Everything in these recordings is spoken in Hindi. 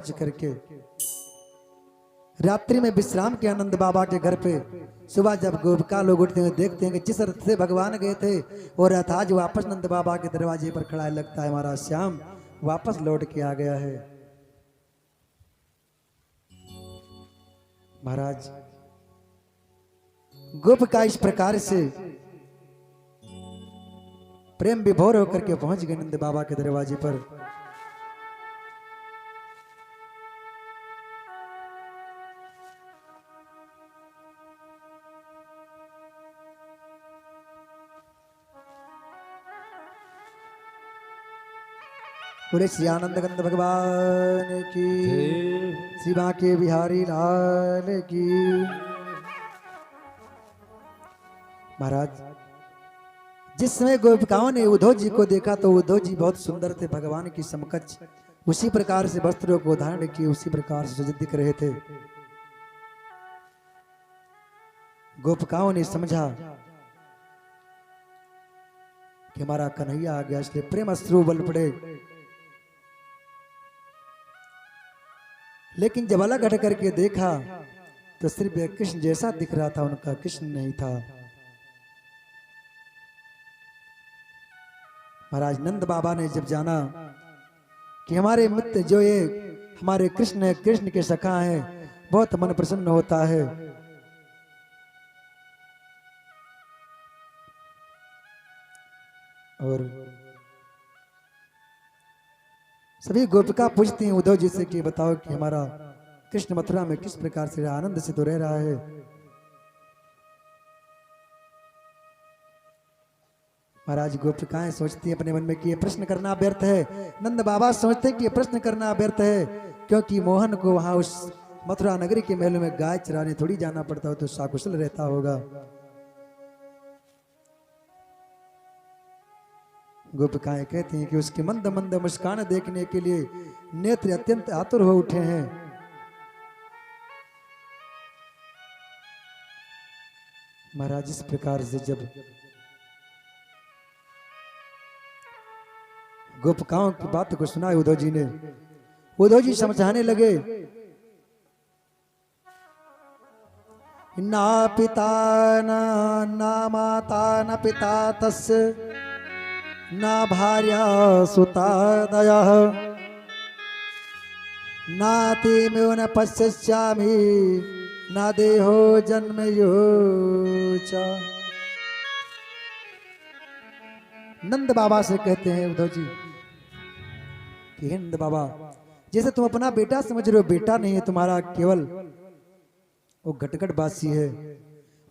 पहुंच करके रात्रि में विश्राम के आनंद बाबा के घर पे सुबह जब गोपिका लोग उठते हैं देखते हैं कि जिस रथ से भगवान गए थे वो रथ आज वापस नंद बाबा के दरवाजे पर खड़ा है। लगता है हमारा श्याम वापस लौट के आ गया है। महाराज गोपिका इस प्रकार से प्रेम विभोर होकर के पहुंच गए नंद बाबा के दरवाजे पर। बोले श्री आनंद गंद भगवान की, श्री बांके बिहारी लाल की। महाराज जिस समय गोपिकाओं ने उद्धव जी को देखा तो उद्धव जी बहुत सुंदर थे, भगवान की समकक्ष उसी प्रकार से वस्त्रों को धारण किए उसी प्रकार से सुजग दिख रहे थे। गोपिकाओं ने समझा कि हमारा कन्हैया आ गया, इसलिए प्रेम अश्रु बल पड़े। लेकिन जब अलग हट करके देखा तो सिर्फ कृष्ण जैसा दिख रहा था, उनका कृष्ण नहीं था। महाराज नंद बाबा ने जब जाना कि हमारे मित्र जो ये हमारे कृष्ण है, कृष्ण के सखा हैं, बहुत मन प्रसन्न होता है। और सभी गोपिका पूछती हैं उद्धव जी से कि बताओ कि हमारा कृष्ण मथुरा में किस प्रकार से आनंद से तो रह रहा है। महाराज गोपिकाएं सोचती हैं अपने मन में कि ये प्रश्न करना व्यर्थ है। नंद बाबा सोचते हैं कि ये प्रश्न करना व्यर्थ है, क्योंकि मोहन को वहां उस मथुरा नगरी के महलों में गाय चराने थोड़ी जाना पड़ता हो, तो साकुशल रहता होगा। गोपिकाएं कहती हैं कि उसकी मंद मंद मुस्कान देखने के लिए नेत्र अत्यंत आतुर हो उठे हैं। महाराज इस प्रकार से जब गोपिकाओं की बात को सुना उद्धव जी ने, उद्धव जी समझाने लगे, ना पिता ना माता न पिता तस्य ना भार्या सुता दया नातिमेव न पश्यस्यामि न देहो जन्म योचा। नंद बाबा से कहते हैं उद्धव जी कि हे नंद बाबा, जैसे तुम अपना बेटा समझ रहे हो, बेटा नहीं है तुम्हारा, केवल वो घटघटवासी है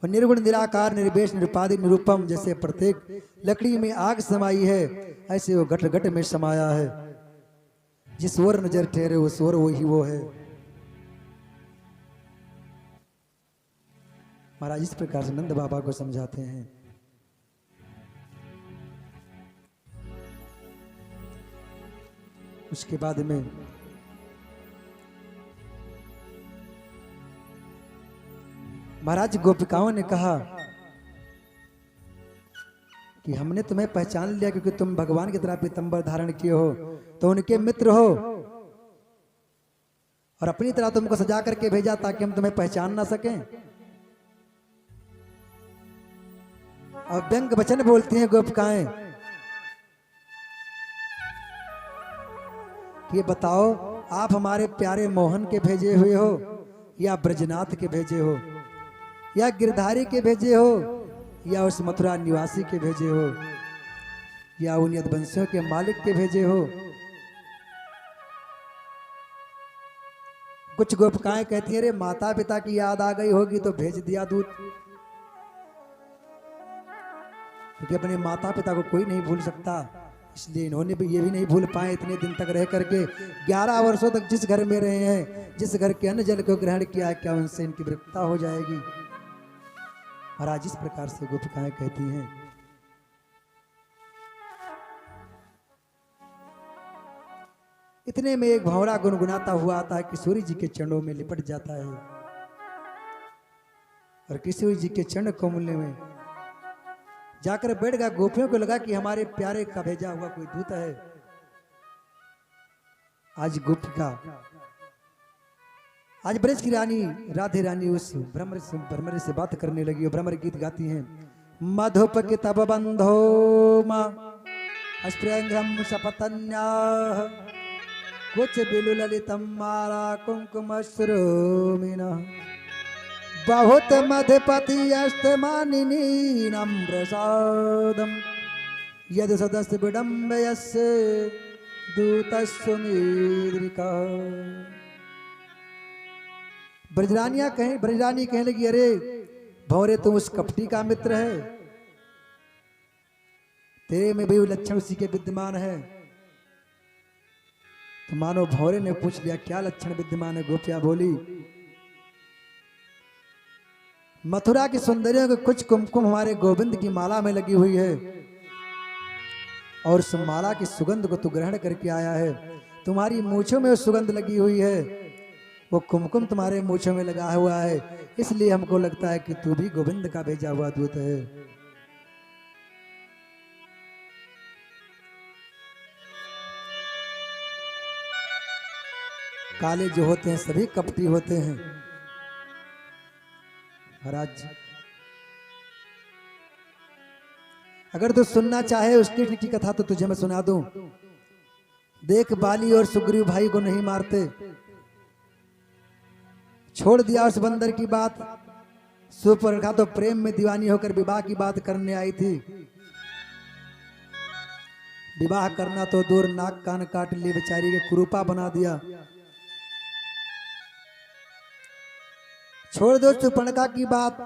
और निर्गुण निराकार निर्वेश निरुपाधि निरूपम। जैसे प्रत्येक लकड़ी में आग समाई है, ऐसे वो घट घट में समाया है। जिस ओर नजर ठहरे उस ओर वही वो है। महाराज इस प्रकार से नंद बाबा को समझाते हैं। उसके बाद में महाराज गोपिकाओं ने कहा कि हमने तुम्हें पहचान लिया क्योंकि तुम भगवान की तरह पीतंबर धारण किए हो, तो उनके मित्र हो, और अपनी तरह तुमको सजा करके भेजा ताकि हम तुम्हें पहचान ना सकें। और व्यंग वचन बोलती हैं गोपिकाएं कि ये बताओ आप हमारे प्यारे मोहन के भेजे हुए हो या ब्रजनाथ के भेजे हो या गिरधारी के भेजे हो या उस मथुरा निवासी के भेजे हो या उन यदुवंशियों के मालिक के भेजे हो। कुछ गोपिकाएं कहती हैं अरे माता पिता की याद आ गई होगी तो भेज दिया दूत, क्योंकि अपने माता पिता को कोई नहीं भूल सकता, इसलिए इन्होंने भी ये भी नहीं भूल पाए इतने दिन तक रह करके 11 वर्षों तक जिस घर में रहे हैं, जिस घर के अन्न जल को ग्रहण किया है, क्या उनसे इनकी विरक्ता हो जाएगी। महाराज इस प्रकार से गोपिकाएं कहती हैं। इतने में एक भंवरा गुनगुनाता हुआ आता है, किशोरी जी के चरणों में लिपट जाता है और किशोरी जी के चरण कमल में जाकर बैठ गया। गोपियों को लगा कि हमारे प्यारे का भेजा हुआ कोई दूत है। आज गोपिका आज ब्रज की रानी राधे रानी उस भ्रमर से बात करने लगी और भ्रमर गीत गाती हैं। मधुप कितब बंधो मां अस्प्रियंग्रम शपतन्या कुछ बिलु ललितम मारा कुंकुम श्रोमिना बहुत मधुपति अस्तमानिनी नम्रसादम यद सदस्य विडम्बयस्य दूतस्य मीद्रिका। ब्रजरानियां कहें, ब्रजरानी कहने लगी, अरे भौरे तुम उस कपटी का मित्र है, तेरे में भी लक्षण उसी के विद्यमान है। तो मानो भौरे ने पूछ लिया क्या लक्षण विद्यमान है। गोपियां बोली, मथुरा की सुंदरियों के कुछ कुमकुम हमारे गोविंद की माला में लगी हुई है और उस माला की सुगंध को तू ग्रहण करके आया है। तुम्हारी मूंछों में वो सुगंध लगी हुई है, वो कुमकुम तुम्हारे मूंछों में लगा हुआ है, इसलिए हमको लगता है कि तू भी गोविंद का भेजा हुआ दूत है। काले जो होते हैं सभी कपटी होते हैं। महाराज अगर तू सुनना चाहे उसकी की कथा तो तुझे मैं सुना दूं। देख बाली और सुग्रीव भाई को नहीं मारते, छोड़ दिया उस बंदर की बात। सुपर्णखा तो प्रेम में दीवानी होकर विवाह की बात करने आई थी। विवाह करना तो दूर, नाक कान काट लिए बेचारी के कुरूपा बना दिया। छोड़ दो सुपर्णखा की बात।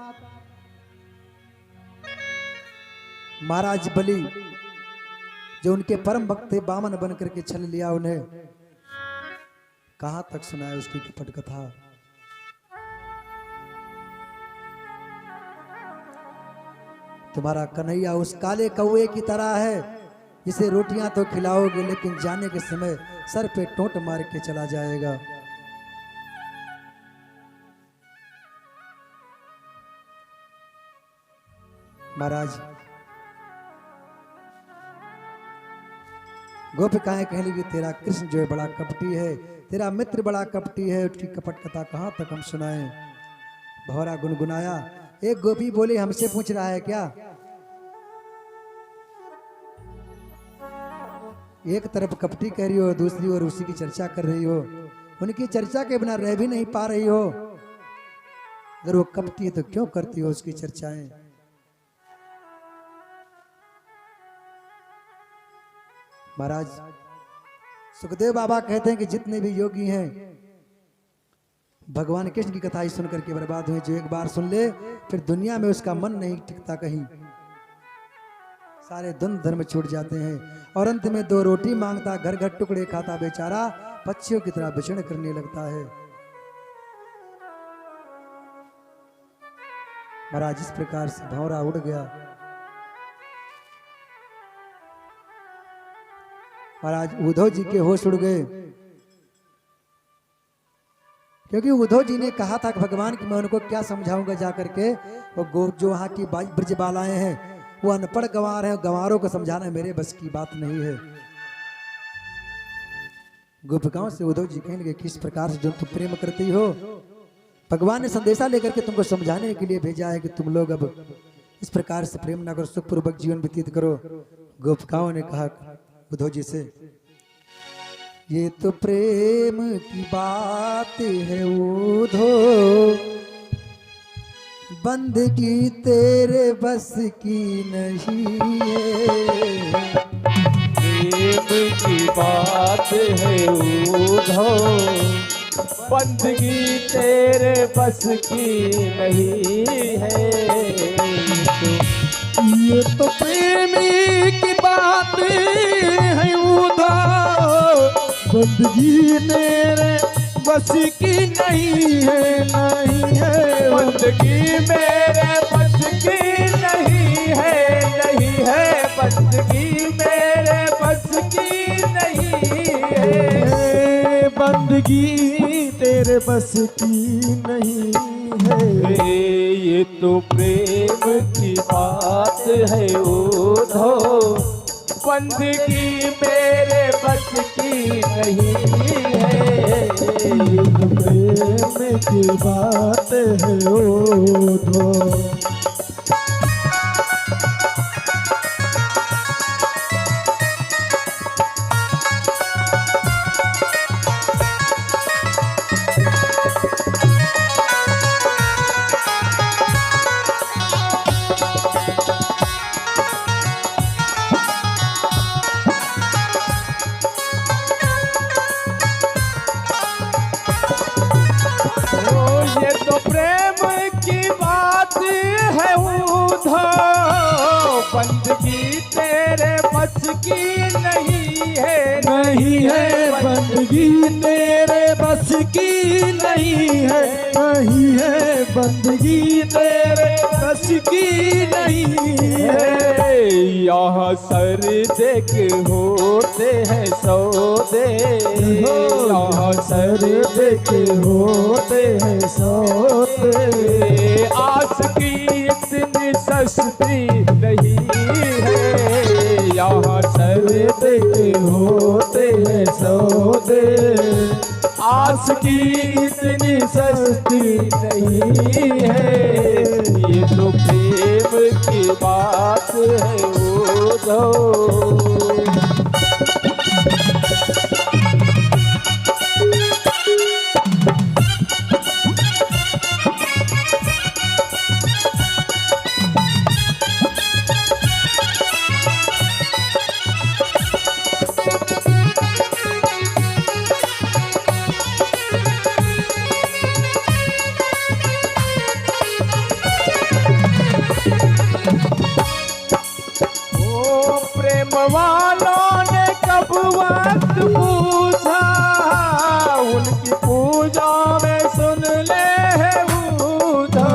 महाराज बलि जो उनके परम भक्त थे, बामन बन करके छल लिया उन्हें। कहां तक सुनाए उसकी कपट कथा। तुम्हारा कन्हैया उस काले कौवे की तरह है जिसे रोटियां तो खिलाओगे लेकिन जाने के समय सर पे टोंट मार के चला जाएगा। महाराज गोपिकाएं कहने लगी, तेरा कृष्ण जो है बड़ा कपटी है, तेरा मित्र बड़ा कपटी है, उसकी कपट कथा कहां तक हम सुनाएं। भौरा गुनगुनाया। एक गोपी बोली, हमसे पूछ रहा है क्या? एक तरफ कपटी कह रही हो, दूसरी ओर उसी की चर्चा कर रही हो। उनकी चर्चा के बिना रह भी नहीं पा रही हो। अगर वो कपटी है तो क्यों करती हो उसकी चर्चाएं? महाराज सुखदेव बाबा कहते हैं कि जितने भी योगी हैं भगवान कृष्ण की कथा ही सुन करके बर्बाद हुए। जो एक बार सुन ले फिर दुनिया में उसका मन नहीं टिकता कहीं, सारे द्वंद धर्म छूट जाते हैं और अंत में दो रोटी मांगता, घर घर टुकड़े खाता बेचारा पक्षियों की तरह विचरण करने लगता है। महाराज इस प्रकार से भौरा उड़ गया। महाराज उद्धव जी के होश उड़ गए, क्योंकि उद्धव जी ने कहा था कि भगवान की मैं उनको क्या समझाऊंगा जाकर के। वो जो वहां की ब्रज बालाएं हैं वो अनपढ़ गंवार हैं, गंवारों को समझाना मेरे बस की बात नहीं है। गोपिकाओं से उद्धव जी कहेंगे किस प्रकार से जो तुम प्रेम करती हो, भगवान ने संदेशा लेकर के तुमको समझाने के लिए भेजा है कि तुम लोग अब इस प्रकार से प्रेम ना करो, सुखपूर्वक जीवन व्यतीत करो। गोपिकाओं ने कहा उद्धव जी से, ये तो प्रेम की बात है उद्धव, बंदगी तेरे बस की नहीं है। प्रेम की बात है उद्धव, बंदगी तेरे बस की नहीं है। ये तो प्रेम की बात है उद्धव, बंदगी तेरे बस की नहीं है, नहीं है। बंदगी मेरे बस की नहीं है, नहीं है। बंदगी मेरे बस की नहीं है, बंदगी तेरे बस की नहीं है। ये तो प्रेम की बात है उद्धव, बंदगी मेरे बस की नहीं है। प्रेम की बात है ओधो। ये तो प्रेम की बात है उधो, बंदगी तेरे बस की नहीं है। नहीं है बंदगी तेरे बस की नहीं है। नहीं है बंदगी तेरे बस की नहीं है। यहाँ सर देख होते हैं सौदे, यहाँ सर देख होते हैं सौदे। आस की इतनी सस्ती नहीं है। यहाँ सर देख होते हैं सौदे। आस की इतनी सस्ती नहीं है। ये तो प्रेम की बात है ओधो। प्रेम वालों ने कब वक्त पूछा, उनकी पूजा में सुन ले है उधो।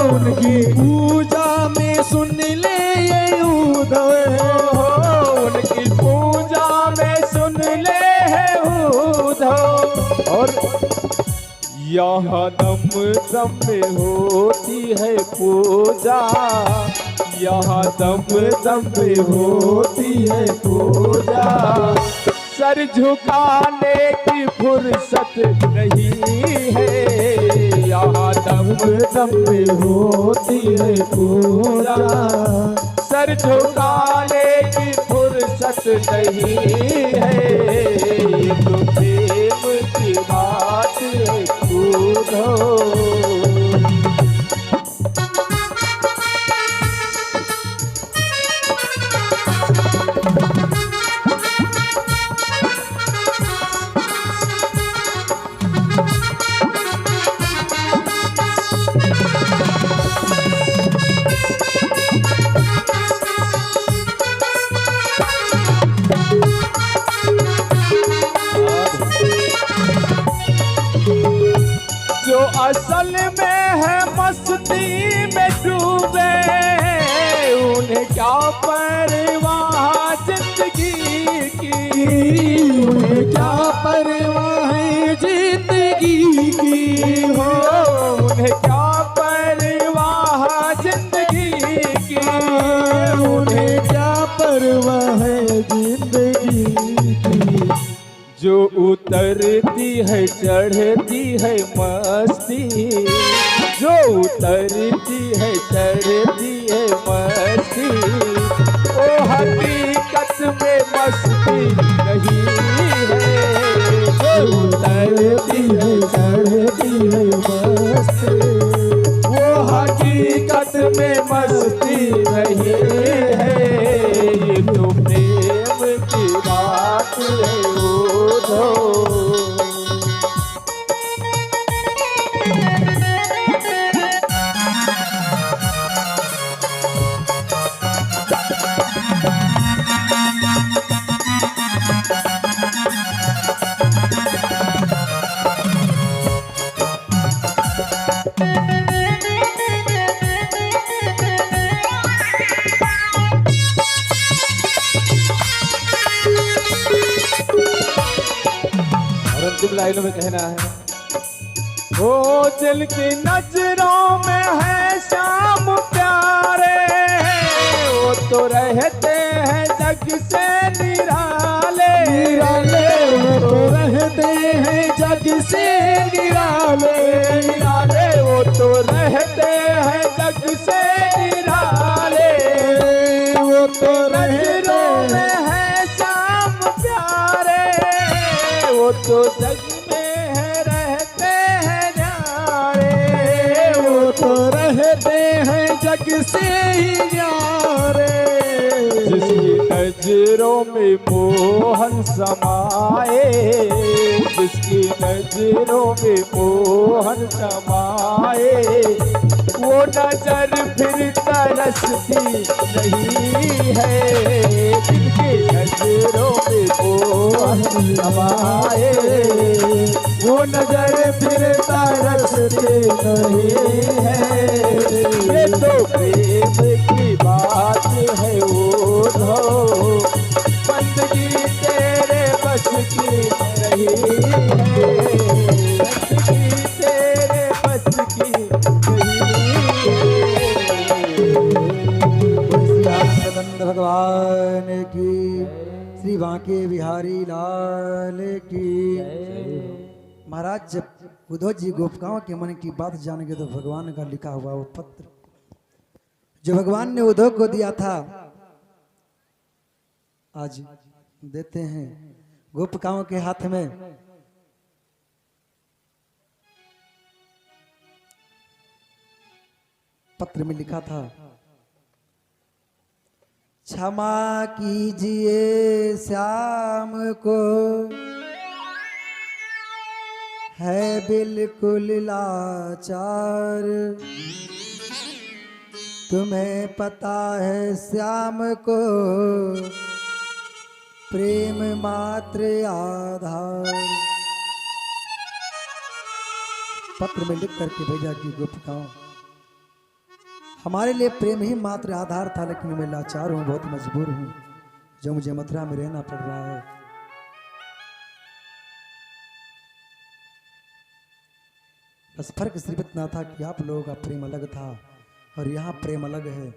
उनकी पूजा में सुन ले ये उधो। उनकी पूजा में सुन ले है उधो। और यहाँ दम दम में होती है पूजा, यहाँ दम दम में होती है पूजा। सर झुकाने की फुर्सत नहीं है। यहाँ दम दम में होती है पूजा। सर झुकाने की फुर्सत नहीं है। ये तो प्रेम की बात है ओधो। जो असल में है मस्ती में डूबे, उन्हें क्या परवाह जिंदगी की। उन्हें क्या परवाह है जिंदगी की हो। उन्हें क्या परवाह जिंदगी की। उन्हें क्या परवाह है जिंदगी की। जो उतरती है चढ़ती है मस्ती, जो उतरती है चढ़ती है मस्ती। ओ हकीकत में मस्ती नहीं है। जो उतरती है चढ़ती है मस्ती। वो हकीकत में मस्ती नहीं है। ये तो प्रेम की बात है ओधो। अंतिम लाइनों में कहना है, वो दिल की नजरों में है श्याम प्यारे, वो तो रहते हैं जग से ही न्यारे। जिसकी नजरों में मोहन समाए, जिसकी नजरों में मोहन समाए, वो नजर फिर तरसती नहीं है। जिनकी नजरों में मोहन समाए, वो नजर फिर तरसती नहीं है। ये तो प्रेम की बात है ओढ़ो, बंदगी तेरे बस की नहीं है, बंदगी तेरे बस की सदन भगवान की, श्री बांके बिहारी लाल की। महाराज जब उद्धव जी गोपिकाओं के मन की बात जान गए तो भगवान का लिखा हुआ वो पत्र जो भगवान ने उद्धव को दिया था आज देते हैं गोपिकाओं के हाथ में। पत्र में लिखा था, क्षमा कीजिए श्याम को है बिल्कुल लाचार, तुम्हें पता है श्याम को प्रेम मात्र आधार। पत्र में लिख करके भेजा कि गोपिकाओं, हमारे लिए प्रेम ही मात्र आधार था, लेकिन मैं लाचार हूं, बहुत मजबूर हूं, जो मुझे मथुरा में रहना पड़ रहा है। बस फर्क सिर्फ इतना था कि आप लोगों का प्रेम अलग था और यहाँ प्रेम अलग है।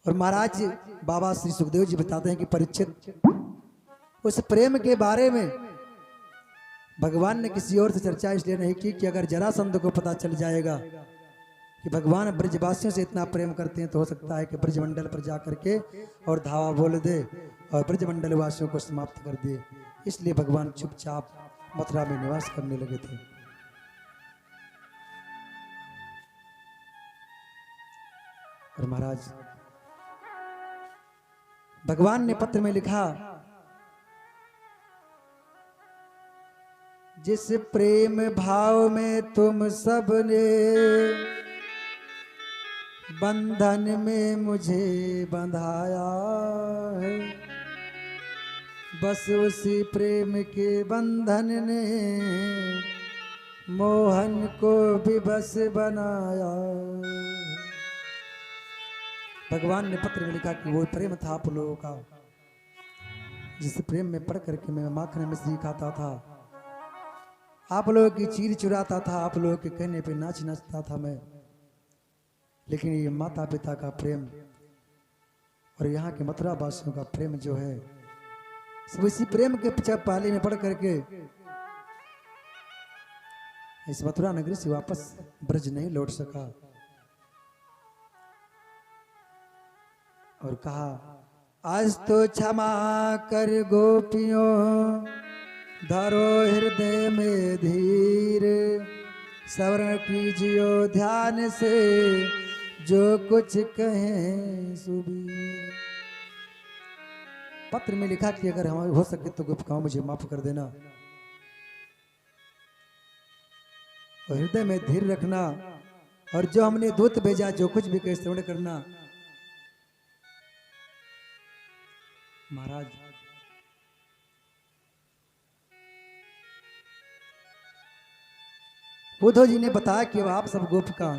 और महाराज बाबा श्री सुखदेव जी बताते हैं कि परीक्षित उस प्रेम के बारे में भगवान ने किसी और से चर्चा इसलिए नहीं की कि अगर जरासंध को पता चल जाएगा कि भगवान ब्रजवासियों से इतना प्रेम करते हैं तो हो सकता है कि ब्रजमंडल पर जा करके और धावा बोल दे और ब्रजमंडल वासियों को समाप्त कर दे। इसलिए भगवान चुपचाप मथुरा में निवास करने लगे थे। और महाराज भगवान ने पत्र में लिखा, जिस प्रेम भाव में तुम सब ने बंधन में मुझे बंधाया है, बस उसी प्रेम के बंधन ने मोहन को भी बस बनाया। भगवान ने पत्र में लिखा कि वो प्रेम था आप लोगों का, जिस प्रेम में पढ़ करके मैं माखन मिश्री खाता था, आप लोगों की चीर चुराता था, आप लोगों के कहने पे नाच नाचता था मैं। लेकिन ये माता पिता का प्रेम और यहाँ के मथुरा वासियों का प्रेम जो है, सब इसी प्रेम के पीछे पाली में पढ़ करके इस मथुरा नगरी से वापस ब्रज नहीं लौट सका। और कहा, आज तो क्षमा कर गोपियों, धरो हृदय में धीर, स्मरण कीजियो ध्यान से जो कुछ कहें सुबीर। पत्र में लिखा कि अगर हमारे हो सके तो गोपिकाओं मुझे माफ कर देना और हृदय में धीर रखना, और जो हमने दूत भेजा जो कुछ भी कहे श्रवण करना। महाराज उद्धव जी ने बताया कि अब आप सब गोपिका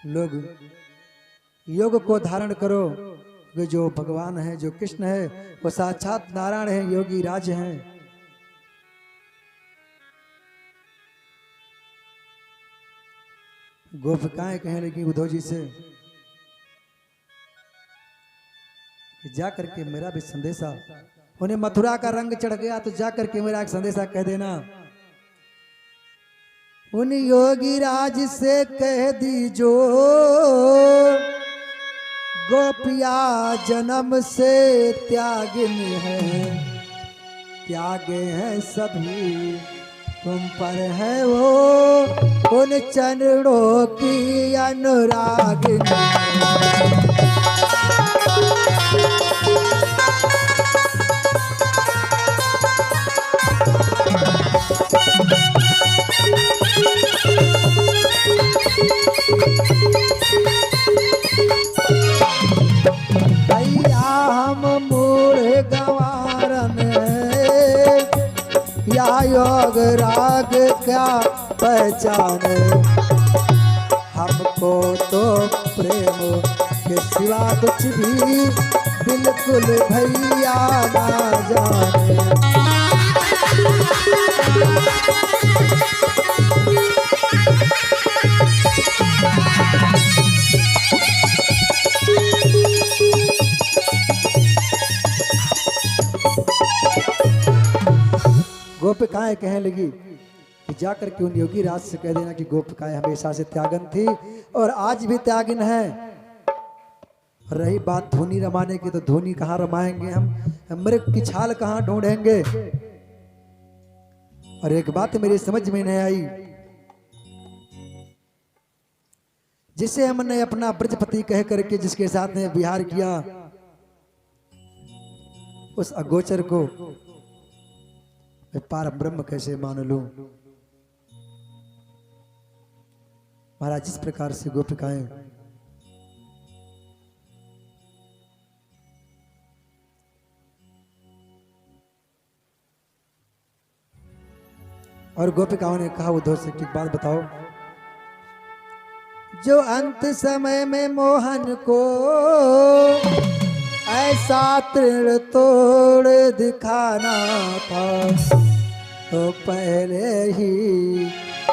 लोग योग को धारण करो, जो भगवान है, जो कृष्ण है, वो साक्षात नारायण है, योगी राज हैं। गोपिकाएं कहने लगी उद्धव जी से कि जा करके मेरा भी संदेशा, उन्हें मथुरा का रंग चढ़ गया तो जा करके मेरा एक संदेशा कह देना। उन योगी राज से कह दीजो, गोपिया जन्म से त्यागिनी है, त्यागे हैं सभी तुम पर है वो उन चरणों की अनुरागिनी। भैया हम मूढ़ गंवारन या योग राग क्या पहचाने, हमको तो प्रेम के सिवा कुछ भी बिल्कुल भैया ना जाने। गोपिकाएं कहने लगी कि जाकर के उन योगी राज से कह देना कि गोपिकाएं हमेशा से त्यागन थी और आज भी त्यागिन है। रही बात धुनी रमाने की, तो धुनी कहाँ रमाएंगे हम, मृग की छाल कहाँ ढूंढेंगे। और एक बात मेरी समझ में नहीं आई, जिसे हमने अपना ब्रजपति कह करके जिसके साथ ने विहार किया, उस अगोचर को मैं पार ब्रह्म कैसे मान लूं। महाराज जिस प्रकार से गोपिकाएं और गोपिकाओं ने कहा उद्धव से कि बात बताओ, जो अंत समय में मोहन को ऐसा तृण तोड़ दिखाना था, तो पहले ही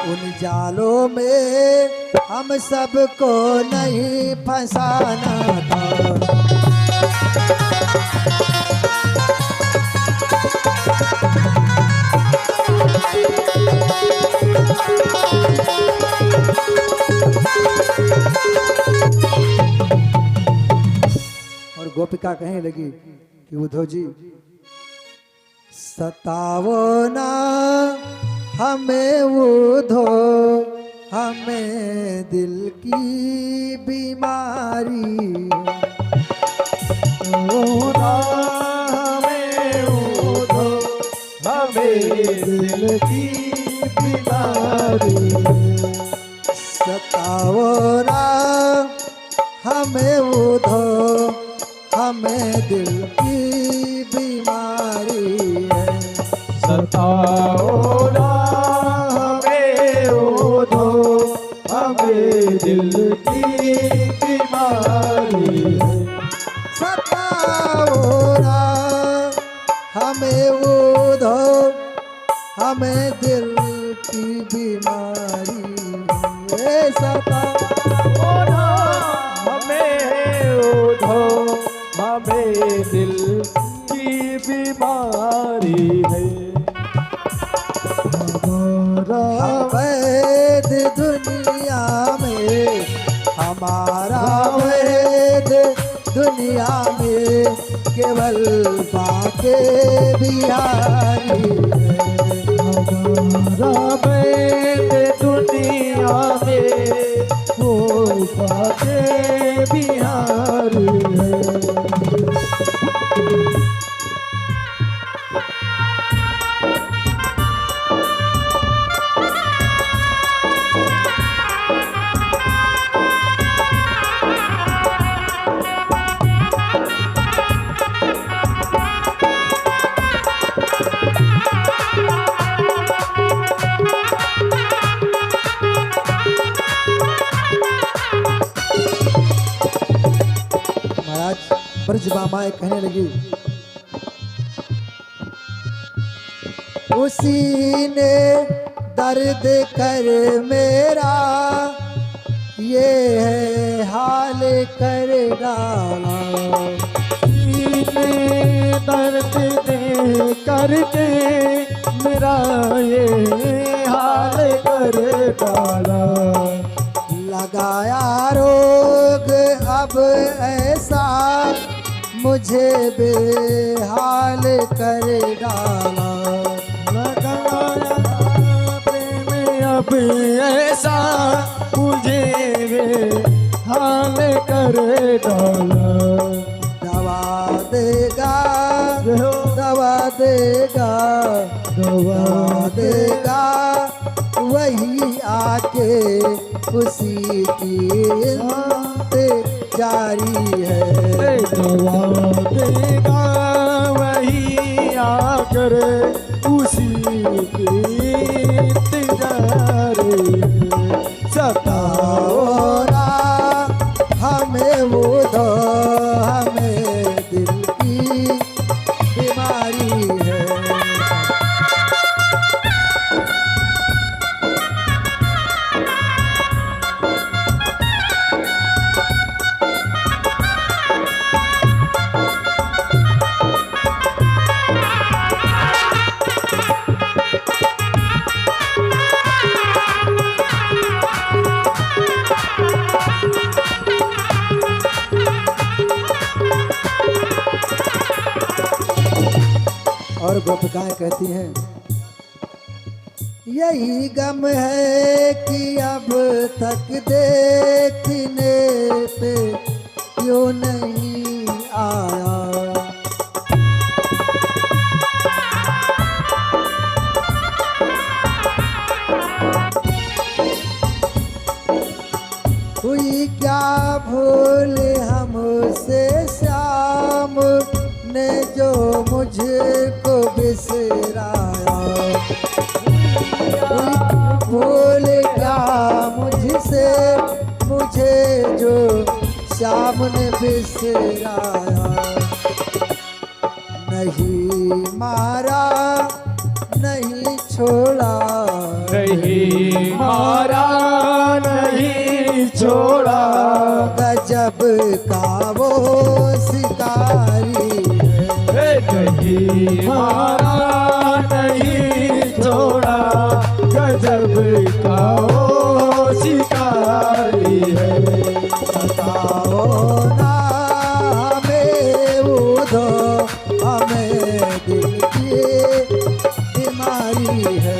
उन जालों में हम सबको नहीं फंसाना था। गोपिका कहने लगी कि उद्धव जी सतावो ना हमें उद्धव, हमें दिल की बीमारी। हमें उद्धव, हमें दिल की बीमारी। सतावो ना हमें उद्धव, हमें दिल की बीमारी है। सताओ ना हमें उद्धव, हमें दिल की बीमारी है। सताओ ना हमें उद्धव, हमें दिल की बीमारी है। सताओ ना हमें उद्धव, हमें दिल की बीमारी है। हमारा वैद दुनिया में, हमारा वैद दुनिया में केवल बाके बिहारी है। हमारा वैद दुनिया में वो बाके बिहारी है। ब्रजबामाएं कहने लगी, उसी ने दर्द कर मेरा ये है हाल कर डाला। दर्द दे करके मेरा ये हाल कर डाला। लगाया रोग अब ऐसा मुझे बेहाल कर डाला। लगाया प्रेम अब ऐसा डाला दवा देगा जो दवा देगा दवा दवा देगा वही आके उसी की जारी है। दवा देगा वही आकर उसी की इंतजार है। सताओ ना हमें वो दो हमें दिल की बीमारी है। और गोपिकाएं कहती हैं यही गम है कि अब तक देखने पे क्यों नहीं आया। हुई क्या भूल हमसे श्याम ने जो मुझको बिसराया। हुई भूल क्या मुझसे मुझे जो श्याम ने बिसराया। नहीं मारा नहीं छोड़ा नहीं मारा नहीं छोड़ा, गजब का वो शिकारी है। नहीं मारा नहीं छोड़ा, गजब का वो शिकारी है। सताओ ना हमें उधो हमें दिल की बीमारी है।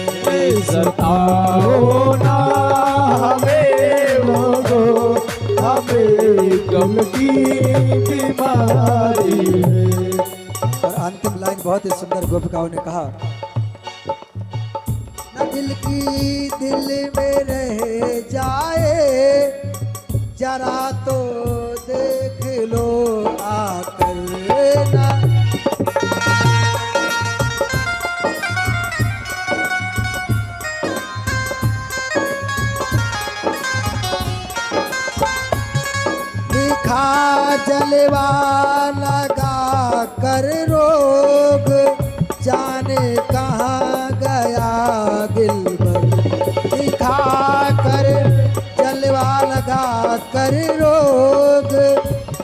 सताओ ना हमें वो हमें गम की बीमारी है। और अंतिम लाइन बहुत ही सुंदर गोपिकाओं ने कहा न दिल की दिल में रह जाए जरा तो देख लो आकर ना। दिखा जलवा लगा कर रोग जाने कहाँ गया दिलबर। दिखा कर जलवा लगा कर रोग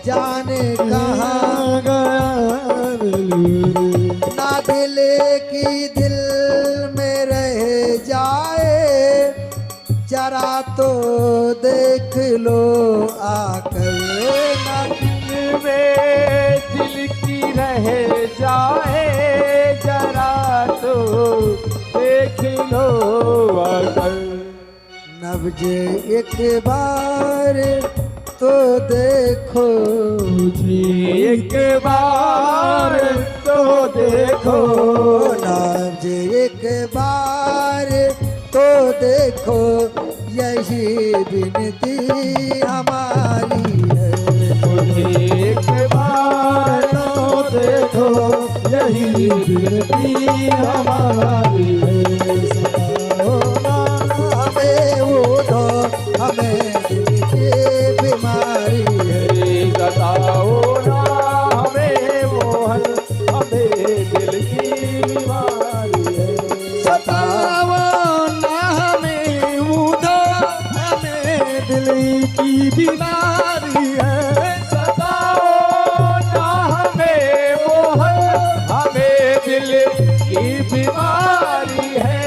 जाने कहाँ ना दिल की दिल में रह जाए जरा तो देख लो आकर ना। दिल में दिल की रह जाए जरा तो देख लो अगर। नब्ज एक बार तो देखो जी एक बार तो देखो, नब्ज एक बार तो देखो यही विनती हमारी है। एक बार तो देखो यही विनती हमारी है। सताओ ना हमें वो दो हमें दिल की बीमारी है। सताओ ना हमें मोहन हमें दिल की बीमारी है। सताओ ना हमें उधो हमें दिल की बीमारी है। सताओ ना हमें मोहन हमें दिल की बीमारी है।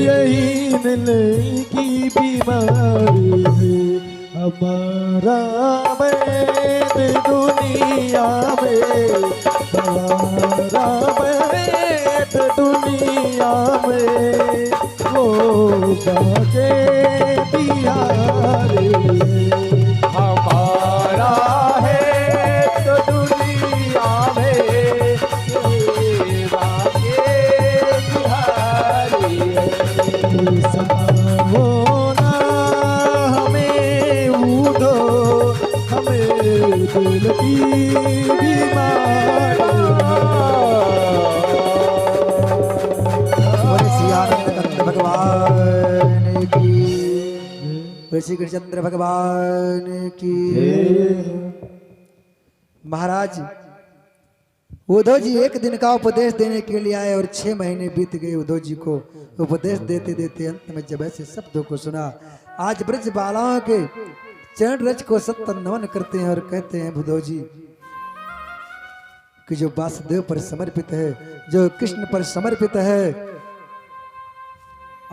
यही दिल की बीमारी है। हमारा वैद दुनिया में, हमारा वैद दुनिया में वो बाके दिया रे। हमारा है श्री कृष्णचंद्र भगवान की। महाराज उद्धव जी एक दिन का उपदेश देने के लिए आए और 6 महीने बीत गए उद्धव जी को उपदेश देते देते। अंत में जब ऐसे शब्दों को सुना, आज ब्रज बालाओं के चरण रज को सत्तर नमन करते हैं और कहते हैं उद्धव जी कि जो वासुदेव पर समर्पित है, जो कृष्ण पर समर्पित है,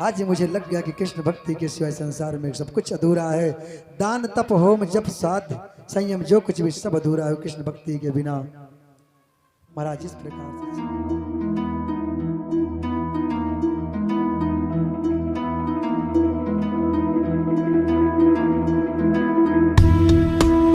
आज मुझे लग गया कि कृष्ण भक्ति के सिवाय संसार में सब कुछ अधूरा है। दान तप होम जप साध संयम जो कुछ भी सब अधूरा है कृष्ण भक्ति के बिना। महाराज इस प्रकार से